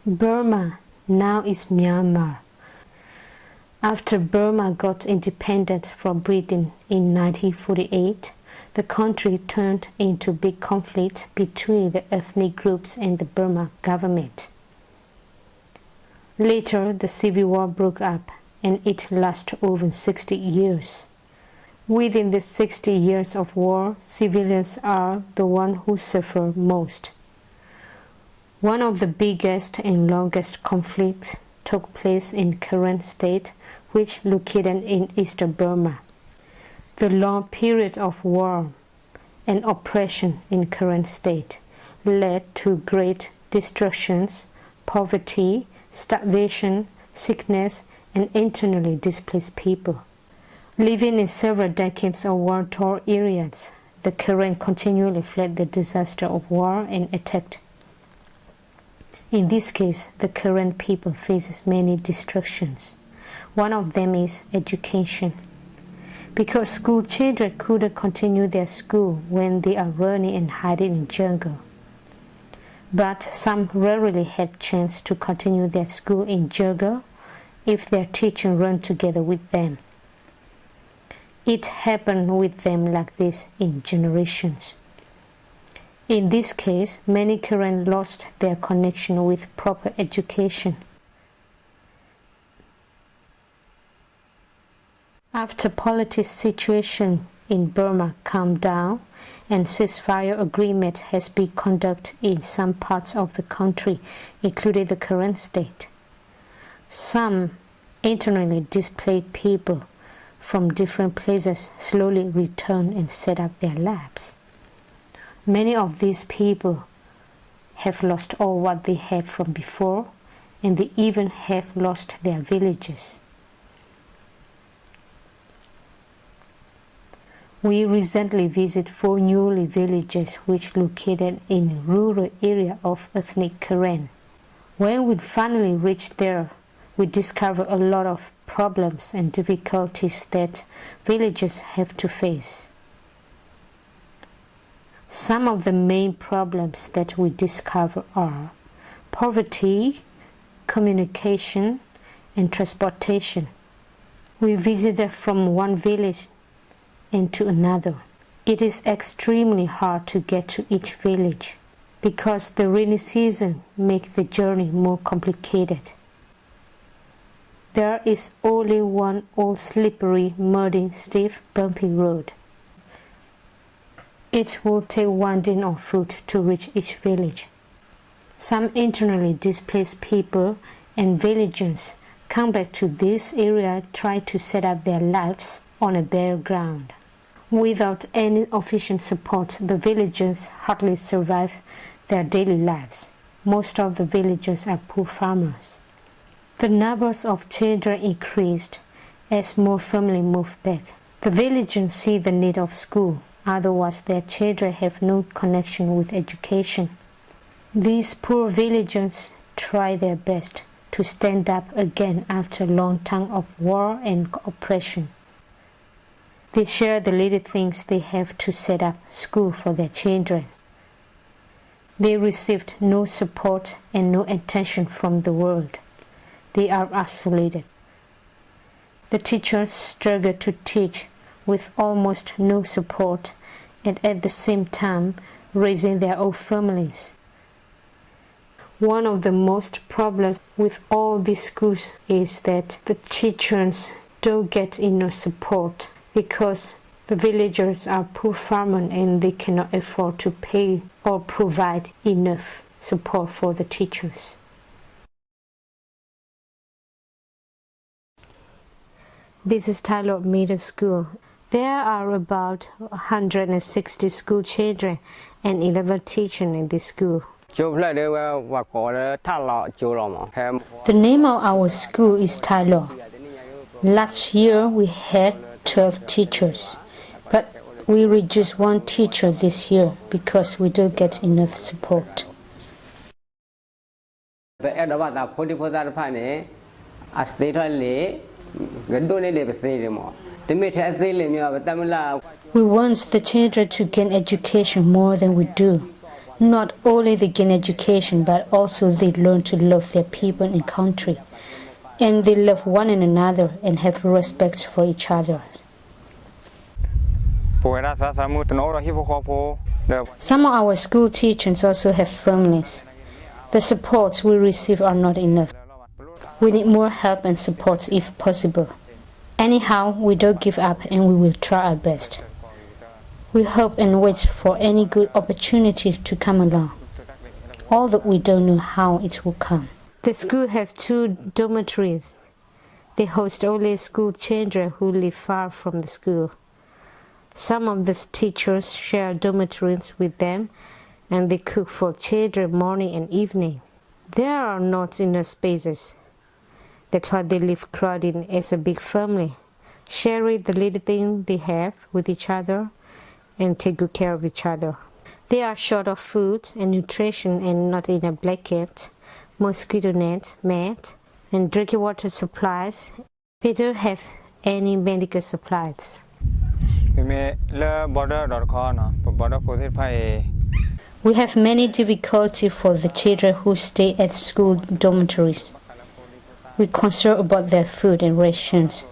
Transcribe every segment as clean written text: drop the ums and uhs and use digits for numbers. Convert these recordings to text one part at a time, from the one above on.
Burma now is Myanmar. After Burma got independent from Britain in 1948, the country turned into big conflict between the ethnic groups and the Burma government. Later, the civil war broke up and it lasted over 60 years. Within the 60 years of war, civilians are the ones who suffer most. One of the biggest and longest conflicts took place in Karen state, which located in eastern Burma. The long period of war and oppression in Karen state led to great destructions, poverty, starvation, sickness, and internally displaced people. Living in several decades of war-torn areas, the Karen continually fled the disaster of war and attacked. In this case, the Karen people faces many destructions. One of them is education. Because school children couldn't continue their school when they are running and hiding in jungle. But some rarely had chance to continue their school in jungle if their teacher ran together with them. It happened with them like this in generations. In this case, many Karen lost their connection with proper education. After political situation in Burma calmed down and ceasefire agreement has been conducted in some parts of the country, including the Karen state, some internally displaced people from different places slowly return and set up their lives. Many of these people have lost all what they had from before, and they even have lost their villages. We recently visited 4 new villages which located in rural area of ethnic Karen. When we finally reached there, we discovered a lot of problems and difficulties that villagers have to face. Some of the main problems that we discover are poverty, communication, and transportation. We visited from one village into another. It is extremely hard to get to each village because the rainy season makes the journey more complicated. There is only one old slippery, muddy, stiff, bumpy road. It will take 1 day on foot to reach each village. Some internally displaced people and villagers come back to this area try to set up their lives on a bare ground. Without any official support, the villagers hardly survive their daily lives. Most of the villagers are poor farmers. The numbers of children increased as more families moved back. The villagers see the need of school, otherwise their children have no connection with education. These poor villagers try their best to stand up again after a long time of war and oppression. They share the little things they have to set up school for their children. They received no support and no attention from the world. They are isolated. The teachers struggle to teach with almost no support and at the same time raising their own families. One of the most problems with all these schools is that the teachers don't get enough support because the villagers are poor farmers and they cannot afford to pay or provide enough support for the teachers. This is Tyler Middle School. There are about 160 school children and 11 teachers in this school. The name of our school is Tyler. Last year we had 12 teachers, but we reduced 1 teacher this year because we don't get enough support. We want the children to gain education more than we do, Not only they gain education, but also they learn to love their people and country. And they love one another and have respect for each other. Some of our school teachers also have families. The supports we receive are not enough. We need more help and support if possible. Anyhow, we don't give up and we will try our best. We hope and wait for any good opportunity to come along, although we don't know how it will come. The school has 2 dormitories. They host only school children who live far from the school. Some of the teachers share dormitories with them, and they cook for children morning and evening. There are not enough spaces. That's why they live crowded as a big family, sharing the little things they have with each other and take good care of each other. They are short of food and nutrition and not enough blankets, mosquito nets, mat, and drinking water supplies. They don't have any medical supplies. We have many difficulties for the children who stay at school dormitories. We concern about their food and rations,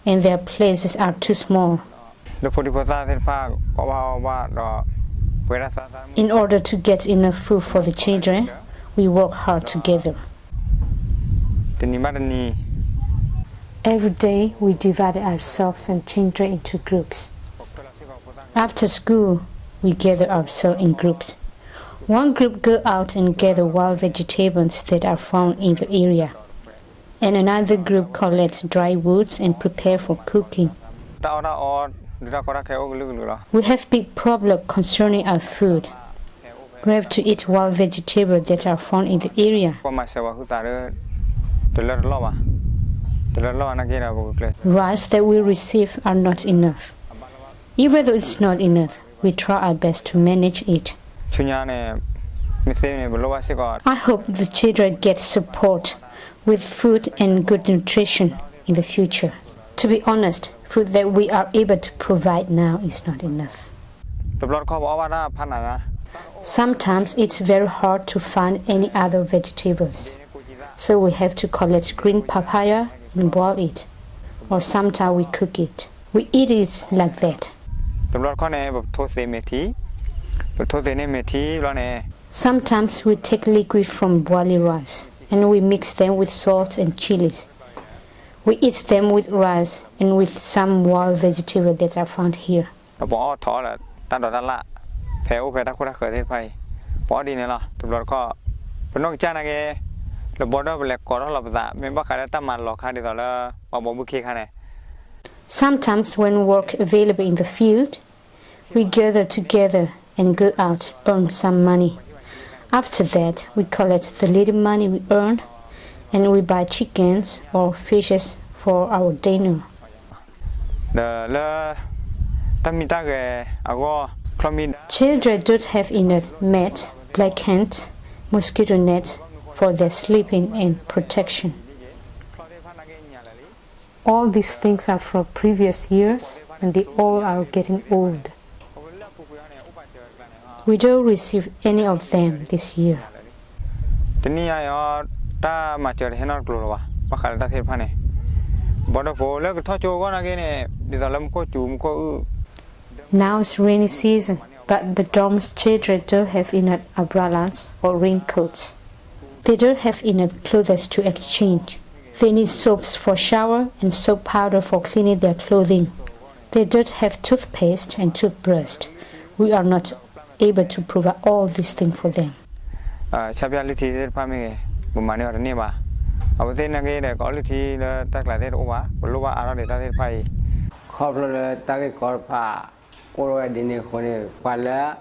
and their places are too small. In order to get enough food for the children, we work hard together. Every day we divide ourselves and children into groups. After school, we gather ourselves in groups. One group go out and gather wild vegetables that are found in the area, and another group collects dry woods and prepare for cooking. We have big problem concerning our food. We have to eat wild vegetables that are found in the area. Rice that we receive are not enough. Even though it's not enough, we try our best to manage it. I hope the children get support with food and good nutrition in the future. To be honest, food that we are able to provide now is not enough. Sometimes it's very hard to find any other vegetables, so we have to collect green papaya and boil it, or sometimes we cook it. We eat it like that. Sometimes we take liquid from boiling rice and we mix them with salt and chilies. We eat them with rice and with some wild vegetables that are found here. Sometimes when work available in the field, we gather together and go out, earn some money. After that, we collect the little money we earn and we buy chickens or fishes for our dinner. Children don't have enough mat, blankets, mosquito nets for their sleeping and protection. All these things are from previous years and they all are getting old. We don't receive any of them this year. Now it's rainy season, but the dorm's children don't have enough umbrellas or raincoats. They don't have enough clothes to exchange. They need soaps for shower and soap powder for cleaning their clothing. They don't have toothpaste and toothbrush. We are not able to provide all these things for them.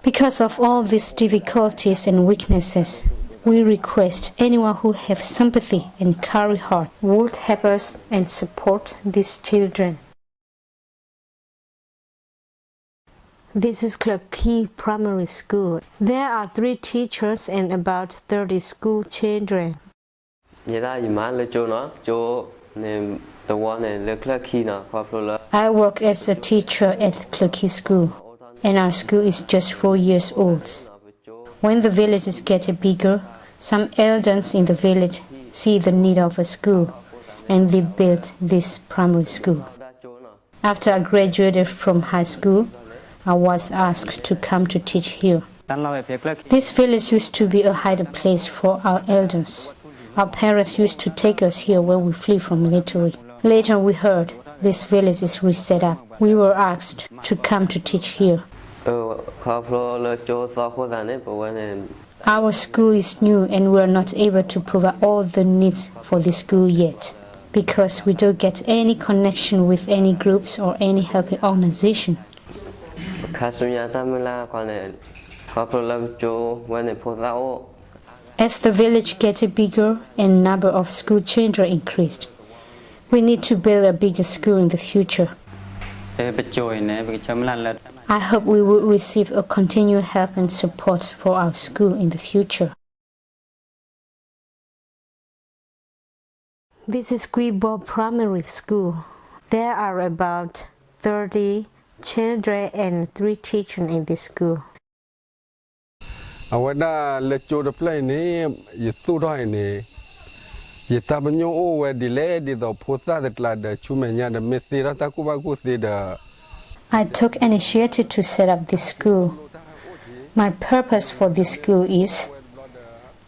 Because of all these difficulties and weaknesses, we request anyone who has sympathy and carry heart would help us and support these children. This is Clark Key Primary School. There are 3 teachers and about 30 school children. I work as a teacher at Clark Key School, and our school is just 4 years old. When the villages get bigger, some elders in the village see the need of a school, and they built this primary school. After I graduated from high school, I was asked to come to teach here. This village used to be a hiding place for our elders. Our parents used to take us here when we flee from military. Later we heard this village is reset up. We were asked to come to teach here. Our school is new and we are not able to provide all the needs for this school yet because we don't get any connection with any groups or any helping organization. As the village gets bigger and number of school children increased, we need to build a bigger school in the future. I hope we will receive a continued help and support for our school in the future. This is Guibo Primary School. There are about 30 children and 3 teachers in this school. I took initiative to set up this school. My purpose for this school is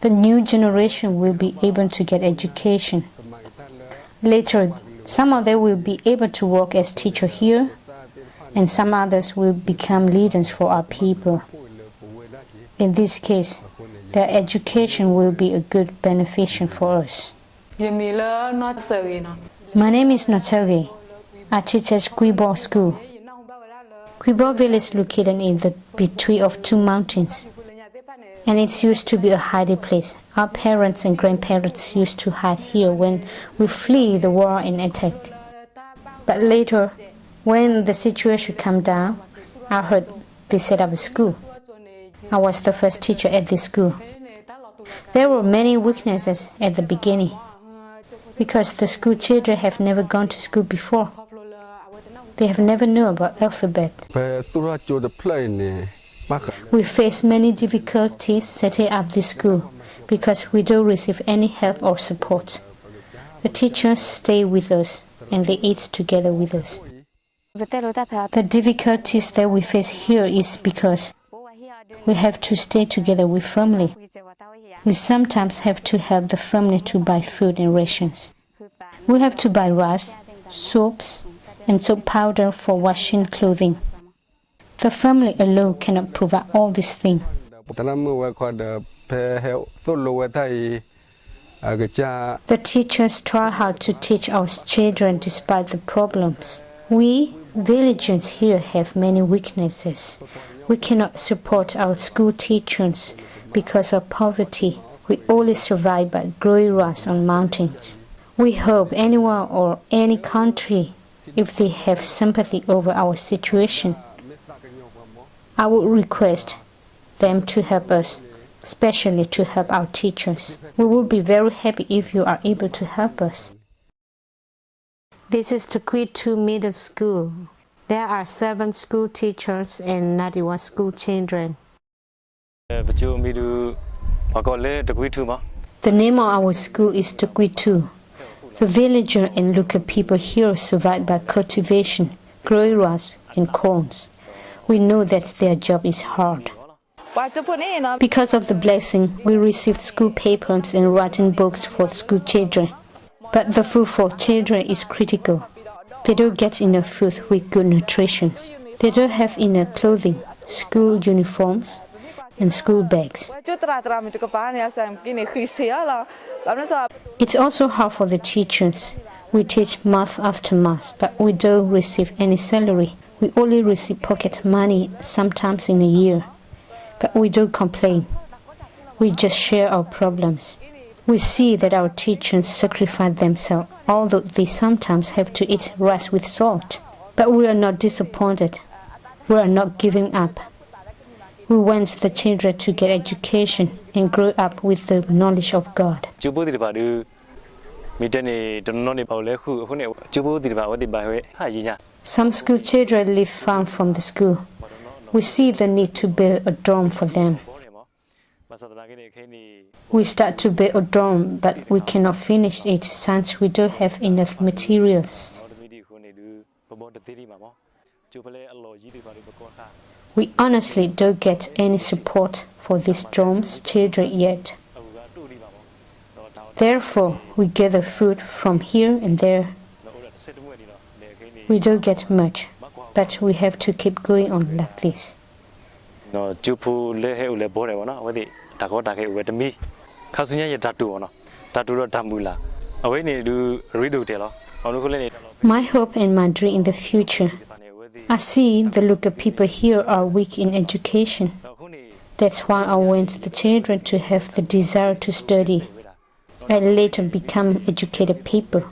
the new generation will be able to get education. Later, some of them will be able to work as teachers here, and some others will become leaders for our people. In this case, their education will be a good beneficial for us. My name is Natalie. I teach at Guibo School. Guibo village is located in the between of 2 mountains, and it used to be a hiding place. Our parents and grandparents used to hide here when we flee the war and attack. But later, when the situation calmed down, I heard they set up a school. I was the first teacher at this school. There were many weaknesses at the beginning because the school children have never gone to school before. They have never known about alphabet. We face many difficulties setting up this school because we don't receive any help or support. The teachers stay with us and they eat together with us. The difficulties that we face here is because we have to stay together with family. We sometimes have to help the family to buy food and rations. We have to buy rice, soaps, and soap powder for washing clothing. The family alone cannot provide all these things. The teachers try hard to teach our children despite the problems. We villagers here have many weaknesses. We cannot support our school teachers because of poverty. We only survive by growing rice on mountains. We hope anyone or any country, if they have sympathy over our situation, I would request them to help us, especially to help our teachers. We will be very happy if you are able to help us. This is Tukui 2 Middle School. There are 7 school teachers and 91 school children. The name of our school is Tukui 2. The villager and local people here survive by cultivation, growing rice and corns. We know that their job is hard. Because of the blessing, we received school papers and writing books for school children. But the food for children is critical. They don't get enough food with good nutrition. They don't have enough clothing, school uniforms, and school bags. It's also hard for the teachers. We teach month after month, but we don't receive any salary. We only receive pocket money sometimes in a year. But we don't complain. We just share our problems. We see that our teachers sacrifice themselves, although they sometimes have to eat rice with salt. But we are not disappointed. We are not giving up. We want the children to get education and grow up with the knowledge of God. Some school children live far from the school. We see the need to build a dorm for them. We start to build a dorm, but we cannot finish it since we don't have enough materials. We honestly don't get any support for these dorms children yet. Therefore, we gather food from here and there. We don't get much, but we have to keep going on like this. My hope and my dream in the future. I see the local people here are weak in education. That's why I want the children to have the desire to study and later become educated people.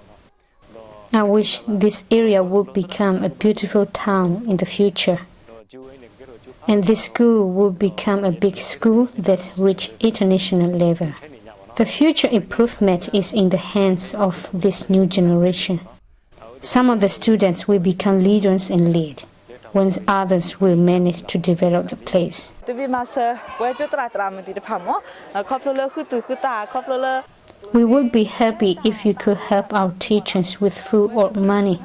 I wish this area would become a beautiful town in the future. And this school will become a big school that reach international level. The future improvement is in the hands of this new generation. Some of the students will become leaders and lead, when others will manage to develop the place. We would be happy if you could help our teachers with food or money,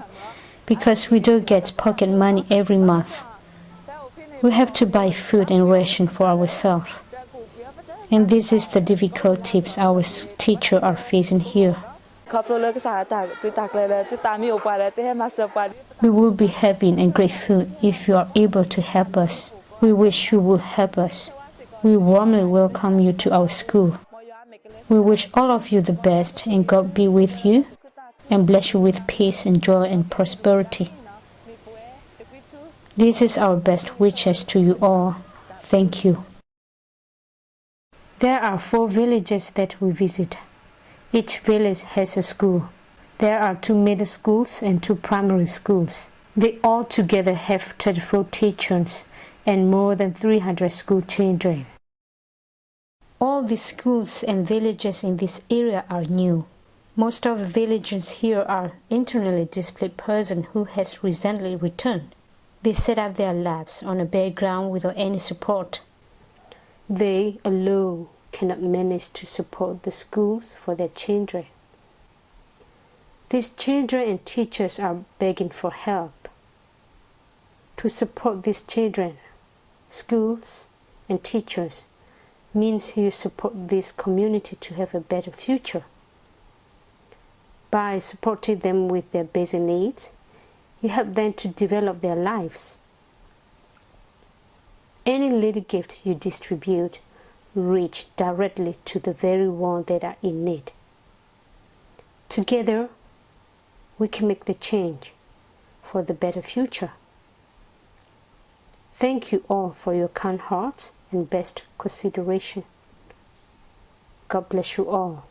because we don't get pocket money every month. We have to buy food and ration for ourselves. And this is the difficulties our teachers are facing here. We will be happy and grateful if you are able to help us. We wish you will help us. We warmly welcome you to our school. We wish all of you the best, and God be with you and bless you with peace and joy and prosperity. This is our best wishes to you all. Thank you. There are 4 villages that we visit. Each village has a school. There are 2 middle schools and 2 primary schools. They all together have 34 teachers and more than 300 school children. All the schools and villages in this area are new. Most of the villagers here are internally displaced persons who has recently returned. They set up their labs on a bare ground without any support. They alone cannot manage to support the schools for their children. These children and teachers are begging for help. To support these children, schools and teachers means you support this community to have a better future. By supporting them with their basic needs, you help them to develop their lives. Any little gift you distribute reach directly to the very ones that are in need. Together, we can make the change for the better future. Thank you all for your kind hearts and best consideration. God bless you all.